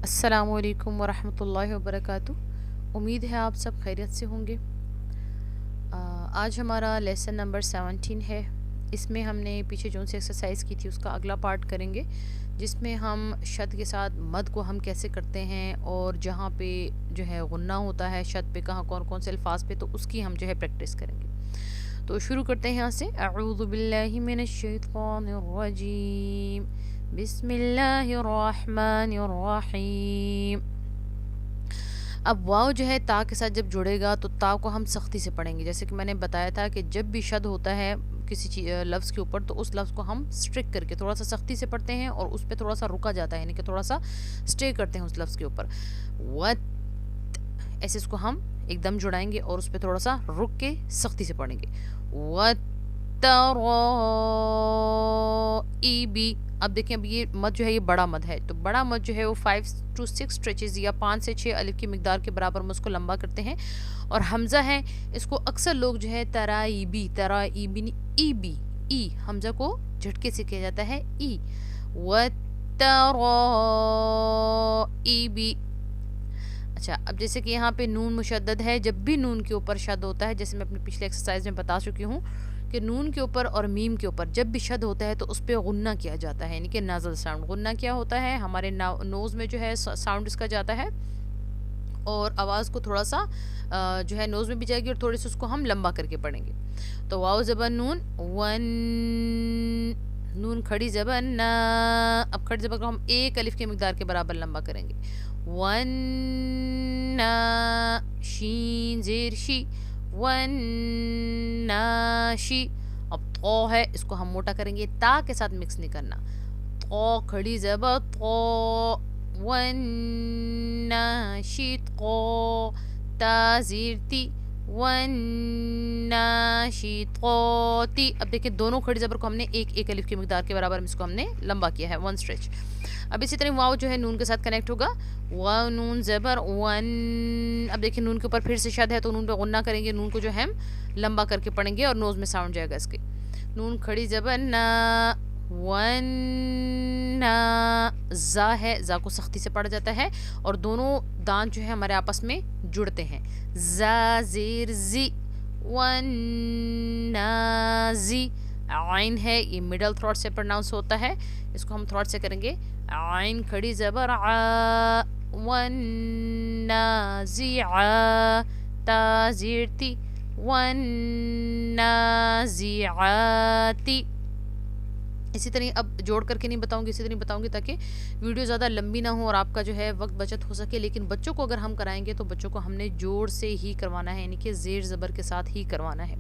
अस्सलामुअलैकुम वरहमतुल्लाहि वबरकातुह। उम्मीद है आप सब खैरियत से होंगे। आज हमारा लेसन नंबर 17 है। इसमें हमने पीछे जो सी एक्सरसाइज की थी उसका अगला पार्ट करेंगे, जिसमें हम शद के साथ मद को हम कैसे करते हैं और जहाँ पे जो है गुन्ना होता है शद पे कहाँ कौन कौन से अल्फाज पे, तो उसकी हम जो है प्रैक्टिस करेंगे। तो शुरू करते हैं यहाँ से। अऊज़ु बिल्लाहि मिनश शैतानिर रजीम, बिस्मिल्लाहिर्रहमानिर्रहीम। अब वाव जो है ता के साथ जब जुड़ेगा तो ता को हम सख्ती से पढ़ेंगे। जैसे कि मैंने बताया था कि जब भी शद होता है किसी लफ्ज़ के ऊपर तो उस लफ्ज़ को हम स्ट्रिक करके थोड़ा सा सख्ती से पढ़ते हैं और उस पर थोड़ा सा रुका जाता है, यानी कि थोड़ा सा स्टे करते हैं उस लफ्ज़ के ऊपर। वत ऐसे इसको हम एकदम जुड़ाएंगे और उस पर थोड़ा सा रुक के सख्ती से पढ़ेंगे। वत ई बी। अब देखें, अब ये मद जो है ये बड़ा मद है, तो बड़ा मद जो है वो 5 to 6 स्ट्रेचेस या 5 से 6 अलिफ की मिकदार के बराबर हम उसको लंबा करते हैं। और हमज़ा है, इसको अक्सर लोग जो है तराईबी नहीं ई बी, ई हमज़ा को झटके से किया जाता है ई। व तराईबी। अच्छा, अब जैसे कि यहाँ पे नून मुशद्दद है, जब भी नून के ऊपर शद होता है, जैसे मैं अपने पिछले एक्सरसाइज में बता चुकी हूँ कि नून के ऊपर और मीम के ऊपर जब भी शद होता है तो उस पर गुन्ना किया जाता है, यानी कि नाज़ल साउंड। गुन्ना क्या होता है, हमारे नोज़ में जो है साउंड इसका जाता है और आवाज़ को थोड़ा सा जो है नोज़ में भी जाएगी और थोड़ी सी उसको हम लंबा करके पढ़ेंगे। तो वाव ज़बर नून, वन, नून खड़ी ज़बर ना। अब खड़ी ज़बर को हम एक अलिफ के मिकदार के बराबर लंबा करेंगे। वन ना, शीन ज़ेर शी, वन नाशी। अब तो है, इसको हम मोटा करेंगे, ता के साथ मिक्स नहीं करना। तो खड़ी ज़बर तो, वन नाशी तो, ता ज़ेर ती, वन नाशी तो ती। अब देखिए दोनों खड़ी ज़बर को हमने एक एक अलिफ की मिकदार के बराबर इसको हमने लंबा किया है, वन स्ट्रेच। अब इसी तरह वाव जो है नून के साथ कनेक्ट होगा। वाव नून ज़बर वन। अब देखिए नून के ऊपर फिर से शद है तो नून पे गुन्ना करेंगे, नून को जो है लंबा करके पढ़ेंगे और नोज़ में साउंड जाएगा इसके। नून खड़ी ज़बर ना, वन ना। जा है, जा को सख्ती से पढ़ा जाता है और दोनों दांत जो है हमारे आपस में जुड़ते हैं। जा ज़ेर ज़ी, वन ना ज़ी। आइन है, ये मिडल थ्रोट से प्रोनाउंस होता है, इसको हम थ्रोट से करेंगे। आइन खड़ी ज़बर आ, वन नाज़िआ, ता ज़ेर ती, वन नाज़िआती। इसी तरह अब जोड़ करके नहीं बताऊंगी, इसी तरह बताऊंगी ताकि वीडियो ज़्यादा लंबी ना हो और आपका जो है वक्त बचत हो सके। लेकिन बच्चों को अगर हम कराएंगे तो बच्चों को हमने जोड़ से ही करवाना है, यानी कि ज़ेर ज़बर के साथ ही करवाना है।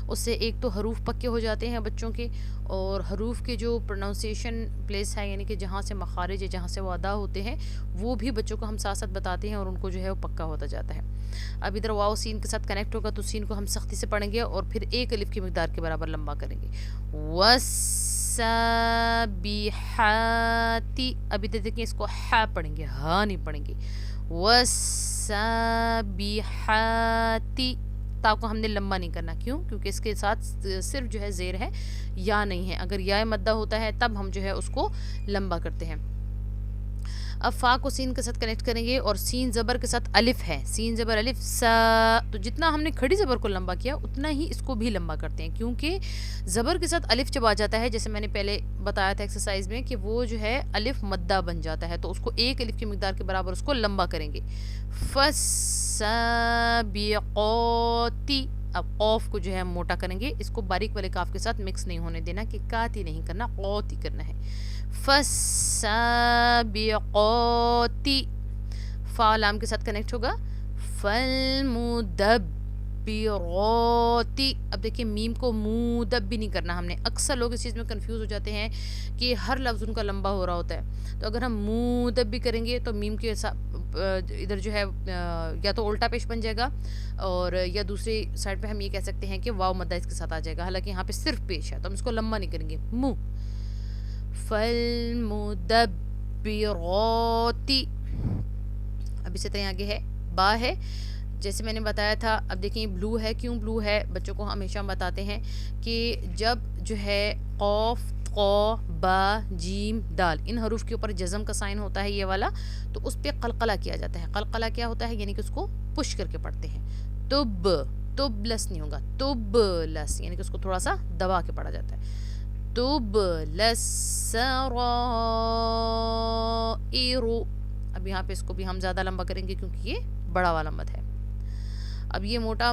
उससे एक तो हरूफ पक्के हो जाते हैं बच्चों के, और हरूफ के जो प्रोनाउंसिएशन प्लेस है, यानी कि जहाँ से मखारिज है, जहाँ से वो अदा होते हैं, वो भी बच्चों को हम साथ साथ बताते हैं और उनको जो है वो पक्का होता जाता है। अब इधर वाव सीन के साथ कनेक्ट होगा तो सीन को हम सख्ती से पढ़ेंगे और फिर एक अलिफ की मिकदार के बराबर लंबा करेंगे। वस्साबिहाती। अभी तो देखिए इसको हा पढ़ेंगे, हा नहीं पढ़ेंगे। वस्साबिहाती। ता को हमने लंबा नहीं करना, क्यों? क्योंकि इसके साथ सिर्फ जो है ज़ेर है, या नहीं है। अगर या मद्दा होता है तब हम जो है उसको लंबा करते हैं। अब फ़ा को सीन के साथ कनेक्ट करेंगे और सीन ज़बर के साथ अलिफ है, सीन ज़बर अलिफ सा। तो जितना हमने खड़ी ज़बर को लंबा किया उतना ही इसको भी लंबा करते हैं, क्योंकि ज़बर के साथ अलिफ जब आ जाता है, जैसे मैंने पहले बताया था एक्सरसाइज में कि वो जो है अलिफ मद्दा बन जाता है, तो उसको एक अलिफ की मिकदार के बराबर उसको लंबा करेंगे। फस्साबिक़ाती। अब कौफ को जो है हम मोटा करेंगे, इसको बारीक वाले काफ के साथ मिक्स नहीं होने देना कि काती नहीं करना, कौती करना है। फस्साबिक़ाती। फ़ा लाम के साथ कनेक्ट होगा। फल्मुदब्बिराती। अब देखिए मीम को मुदब भी नहीं करना हमने। अक्सर लोग इस चीज़ में कंफ्यूज हो जाते हैं कि हर लफ्ज़ उनका लंबा हो रहा होता है, तो अगर हम मुदब भी करेंगे तो मीम के साथ इधर जो है या तो उल्टा पेश बन जाएगा और या दूसरी साइड पे हम ये कह सकते हैं कि वाव मद्दा इसके साथ आ जाएगा। हालांकि यहाँ पे सिर्फ पेश है तो हम इसको लंबा नहीं करेंगे। मुँह फल्मुदब्बिराती। अब इसी तरह आगे है, बा है, जैसे मैंने बताया था। अब देखिए ब्लू है, क्यों ब्लू है? बच्चों को हमेशा बताते हैं कि जब जो है कौफ क़ौ बा जीम दाल, इन हरूफ के ऊपर जज़म का साइन होता है ये वाला, तो उस पर कलकला किया जाता है। कलकला क्या होता है, यानी कि उसको पुश करके पढ़ते हैं। तुब, तुबलस नहीं होगा, तुबलस, यानी कि उसको थोड़ा सा दबा के पढ़ा जाता है। तुबलस सराइरु, अब यहाँ पे इसको भी हम ज़्यादा लंबा करेंगे क्योंकि ये बड़ा वाला मद है। अब ये मोटा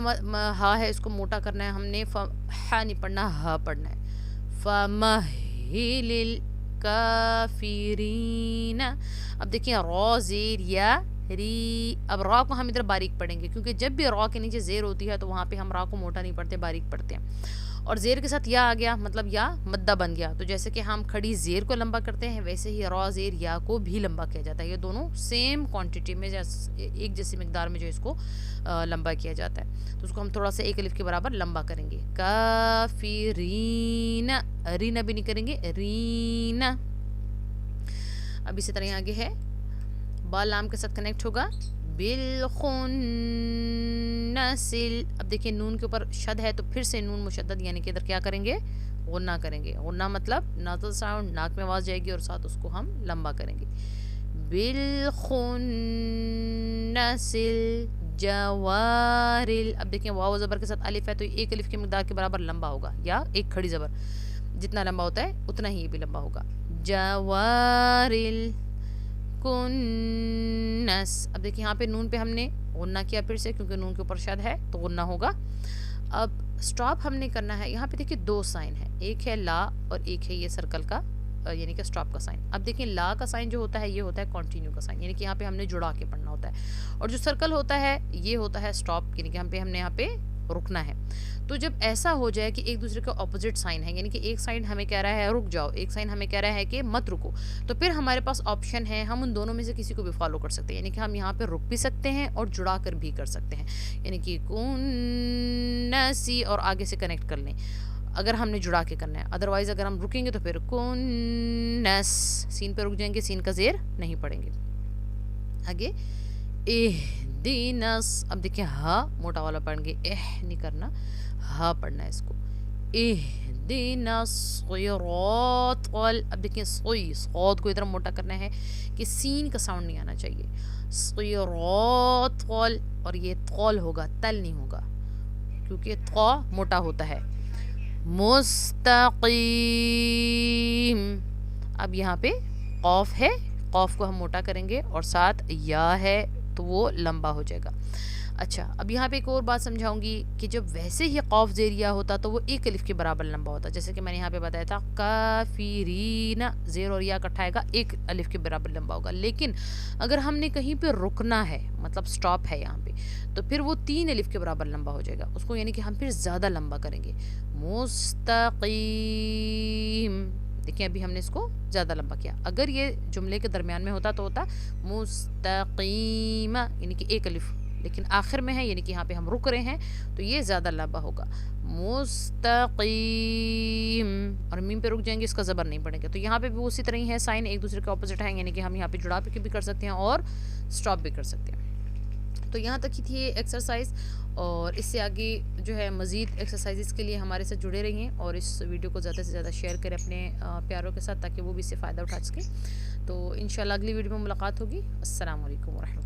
हा है, इसको मोटा करना है हमने, हा नहीं पढ़ना, हा पढ़ना है। फमहिलिल काफिरीन, अब देखिए रॉ ज़ेर या री, अब रॉ को हम इधर बारीक पढ़ेंगे क्योंकि जब भी रॉ के नीचे ज़ेर होती है तो वहाँ पे हम रॉ को मोटा नहीं पढ़ते, बारीक पढ़ते हैं। और ज़ेर के साथ या आ गया, मतलब या मद्दा बन गया, तो जैसे कि हम खड़ी ज़ेर को लंबा करते हैं वैसे ही रॉ ज़ेर या को भी लंबा किया जाता है। ये दोनों सेम क्वांटिटी में, एक जैसी मिकदार में जो इसको लंबा किया जाता है। तो उसको हम थोड़ा सा एक अलिफ के बराबर लंबा करेंगे। काफिरीन, रीना भी नहीं करेंगे, रीना। अब इसी तरह आगे है, बा लाम के साथ कनेक्ट होगा, बिलखुन्नसिल। अब देखिए नून के ऊपर शद है तो फिर से नून मुशद्दद, यानी कि इधर क्या करेंगे, गुन्ना करेंगे। गुन्ना मतलब नाज़िल साउंड, नाक में आवाज़ जाएगी और साथ उसको हम लंबा करेंगे। बिलखुन्नसिल जवारिल, अब देखिए वाव ज़बर के साथ अलिफ है तो एक अलिफ की मिक़दार के बराबर लंबा होगा, या एक खड़ी ज़बर जितना लंबा होता है उतना ही ये भी लंबा होगा। जवारिल कुन्नस, अब देखिए यहाँ पे नून पे हमने गुन्ना किया फिर से क्योंकि नून के ऊपर शद है तो गुन्ना होगा। अब स्टॉप हमने करना है, यहाँ पे देखिए दो साइन है, एक है ला और एक है ये सर्कल का यानी कि स्टॉप का साइन। अब देखिए ला का साइन जो होता है ये होता है कंटिन्यू का साइन, यानी कि यहाँ पे हमने जुड़ा के पढ़ना होता है, और जो सर्कल होता है ये होता है स्टॉप, यानी कि हमने यहाँ पे रुकना है। तो जब ऐसा हो जाए कि एक दूसरे के ऑपोजिट साइन है, यानी कि एक साइन हमें कह रहा है रुक जाओ, एक साइन हमें कह रहा है कि मत रुको, तो फिर हमारे पास ऑप्शन है, हम उन दोनों में से किसी को भी फॉलो कर सकते हैं। यानी कि हम यहाँ पे रुक भी सकते हैं और जुड़ा कर भी कर सकते हैं, यानी कि कुन्नसी और आगे से कनेक्ट कर लें अगर हमने जुड़ा के करना है। अदरवाइज अगर हम रुकेंगे तो फिर कुन्नस, सीन पे रुक जाएंगे, सीन का ज़ेर नहीं पढ़ेंगे। आगे इहदिनस, अब देखिए हा मोटा वाला पढ़ेंगे, एह नहीं करना, हा पढ़ना है इसको। इहदिनस सिरातल, अब देखिए सोई सौद को इधर मोटा करना है कि सीन का साउंड नहीं आना चाहिए। सिरातल, और ये तौल होगा, तल नहीं होगा क्योंकि तौ मोटा होता है। मुस्तकीम, अब यहाँ पे कौफ है, कौफ को हम मोटा करेंगे और साथ या है तो वो लंबा हो जाएगा। अच्छा, अब यहाँ पे एक और बात समझाऊंगी कि जब वैसे ही कौफ ज़ेरिया होता तो वो एक अलिफ के बराबर लंबा होता, जैसे कि मैंने यहाँ पे बताया था काफिरीना, ज़ेर और या इकट्ठा आएगा, एक अलिफ के बराबर लंबा होगा। लेकिन अगर हमने कहीं पे रुकना है, मतलब स्टॉप है यहाँ पे, तो फिर वो 3 अलिफ के बराबर लंबा हो जाएगा उसको, यानी कि हम फिर ज़्यादा लंबा करेंगे। मुस्तकीम, देखिए अभी हमने इसको ज़्यादा लंबा किया। अगर ये जुमले के दरमियान में होता तो होता मुस्तकीमा, यानी कि एक अलिफ, लेकिन आखिर में है यानी कि यहाँ पे हम रुक रहे हैं तो ये ज़्यादा लंबा होगा। मुस्तकीम, और मीम पे रुक जाएंगे, इसका ज़बर नहीं पड़ेगा। तो यहाँ पे भी उसी तरह ही है, साइन एक दूसरे के ऑपोजिट है, यानी कि हम यहाँ पे जुड़ा के भी कर सकते हैं और स्टॉप भी कर सकते हैं। तो यहाँ तक ही थी ये एक्सरसाइज, और इससे आगे जो है मज़ीद एक्सरसाइजेस के लिए हमारे साथ जुड़े रहिए और इस वीडियो को ज़्यादा से ज़्यादा शेयर करें अपने प्यारों के साथ ताकि वो भी इससे फ़ायदा उठा सकें। तो इंशाल्लाह अगली वीडियो में मुलाकात होगी। अस्सलाम वालेकुम व रहमतुल्लाह।